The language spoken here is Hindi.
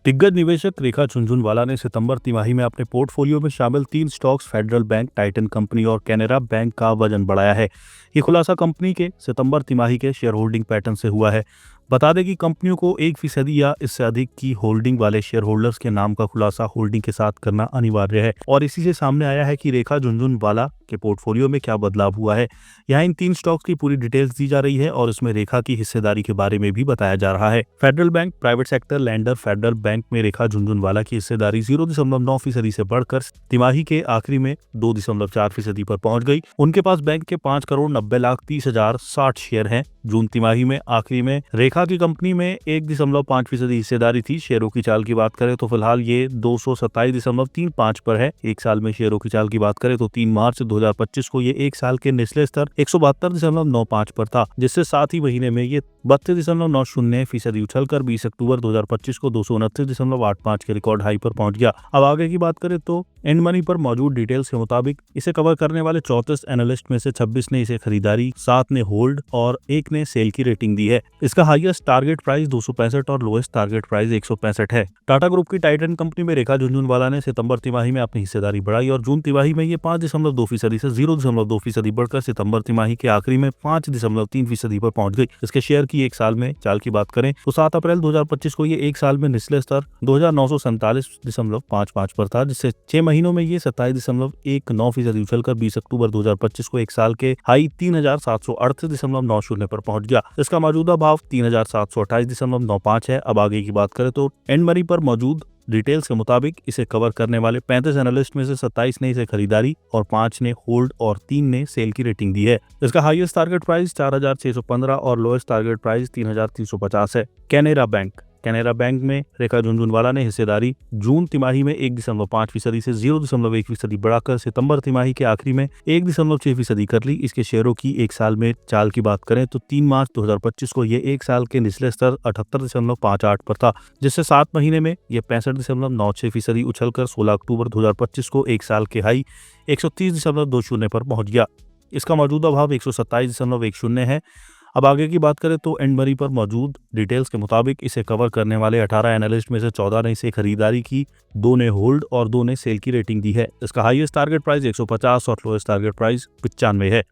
दिग्गज निवेशक रेखा झुनझुनवाला ने सितंबर तिमाही में अपने पोर्टफोलियो में शामिल 3 stocks federal bank, Titan company और कैनरा बैंक का वजन बढ़ाया है। ये खुलासा कंपनी के सितंबर तिमाही के शेयर होल्डिंग पैटर्न से हुआ है। बता दें कि कंपनियों को 1% या इससे अधिक की होल्डिंग वाले शेयर होल्डर्स के नाम का खुलासा होल्डिंग के साथ करना अनिवार्य है और इसी से सामने आया है कि रेखा झुनझुनवाला के पोर्टफोलियो में क्या बदलाव हुआ है। यहाँ इन 3 स्टॉक्स की पूरी डिटेल्स दी जा रही है और इसमें रेखा की हिस्सेदारी के बारे में भी बताया जा रहा है। Federal bank private sector lender federal bank में रेखा झुनझुनवाला की हिस्सेदारी 0.9% से बढ़कर तिमाही के आखिरी में 2.4% पर पहुंच गई। उनके पास बैंक के 5,90,30,060 शेयर हैं। जून तिमाही में आखिरी में रेखा की कंपनी में 1.5% हिस्सेदारी थी। शेयरों की चाल की बात करें तो फिलहाल ये 227.35 पर है। एक साल में शेयरों की चाल की बात करें तो 3 मार्च 2025 को ये एक साल के निचले स्तर 172.95 पर था, जिससे साथ ही महीने में ये 32.90% उछलकर 20 अक्टूबर 2025 को 229.85 के रिकॉर्ड हाई पर पहुंच गया। अब आगे की बात करें तो एंड मनी पर मौजूद डिटेल्स के मुताबिक इसे कवर करने वाले 34 एनालिस्ट में से 26 ने इसे खरीदारी, 7 ने होल्ड और 1 ने सेल की रेटिंग दी है। इसका हाईएस्ट टारगेट प्राइस 265 और लोएस्ट टारगेट प्राइस 165 है। टाटा ग्रुप की टाइटन कंपनी में रेखा झुनझुनवाला ने सितंबर तिमाही में अपनी हिस्सेदारी बढ़ाई और जून तिमाही में ये 5.2% से 0.2% बढ़कर सितंबर तिमाही के आखिरी में 5.3% पर पहुंच गई। इसके शेयर की एक साल में चाल की बात करें तो 7 अप्रैल 2025 को ये एक साल में निचले स्तर 2,947.55 पर था, जिससे 6 महीनों में ये 27.19% उछलकर 20 अक्टूबर 2025 को एक साल के हाई 3,738.90 पर पहुंच गया। इसका मौजूदा भाव 3,728.95 है। अब आगे की बात करें तो एंड मनी पर मौजूद डिटेल्स के मुताबिक इसे कवर करने वाले 35 एनालिस्ट में से 27 ने इसे खरीदारी और 5 ने होल्ड और 3 ने सेल की रेटिंग दी है। इसका हाईएस्ट टारगेट प्राइस 4,615 और लोएस्ट टारगेट प्राइस 3,350 है। कैनरा बैंक में रेखा झुनझुनवाला ने हिस्सेदारी जून तिमाही में 1.5% से 0.1% बढ़ाकर सितंबर तिमाही के आखिरी में 1.6% कर ली। इसके शेयरों की एक साल में चाल की बात करें तो 3 मार्च 2025 को ये एक साल के निचले स्तर 78.58 पर था, जिससे 7 महीने में ये 65.96% उछलकर 16 अक्टूबर 2025 को एक साल के हाई 130.20 पर पहुंच गया। इसका मौजूदा भाव 127.10 है। अब आगे की बात करें तो एंड मनी पर मौजूद डिटेल्स के मुताबिक इसे कवर करने वाले 18 एनालिस्ट में से 14 ने इसे खरीदारी की, 2 ने होल्ड और 2 ने सेल की रेटिंग दी है। इसका हाईएस्ट टारगेट प्राइस 150 और लोएस्ट टारगेट प्राइस 95 है।